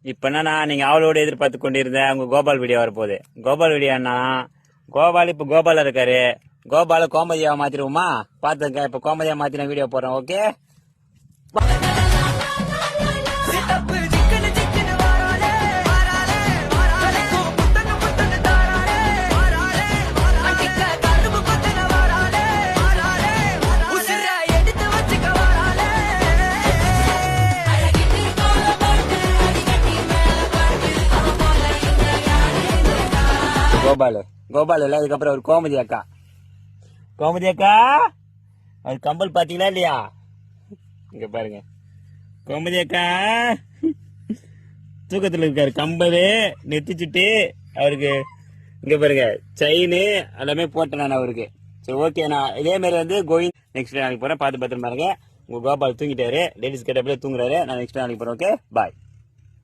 இப்ப என்னன்னா நீங்க அவளோட எதிர்பார்த்து கொண்டிருந்தேன் உங்க கோபால் வீடியோ வரப்போகுது. கோபால் வீடியோ என்ன கோபால் இப்ப கோபால இருக்காரு. கோபால கோமதியா மாத்திருவோமா? பாத்துங்க இப்ப கோமதியா மாத்தின வீடியோ போடுறேன். ஓகே கோபால் இல்ல அதுக்கப்புறம் ஒரு கோமதி அக்கா. கோமதி அக்கா அது கம்பல் பாத்தீங்களா இல்லையா? இங்க பாருங்க கோமதி அக்கா தூக்கத்துல இருக்காரு. கம்பல் நெத்திச்சுட்டு அவருக்கு இங்க பாருங்க செயின் எல்லாமே போட்டேன் நான் அவருக்கு. சரி ஓகே நான் இதே மாதிரி கோவிந்த் நெக்ஸ்ட் நாளைக்கு போறேன். பார்த்து பத்திரமா இருங்க. உங்க கோபால் தூங்கிட்டாரு. லேடிஸ் கேட்டப்பலே தூங்குறாரு. நான் நெக்ஸ்ட் நாளைக்கு போறேன். Okay bye.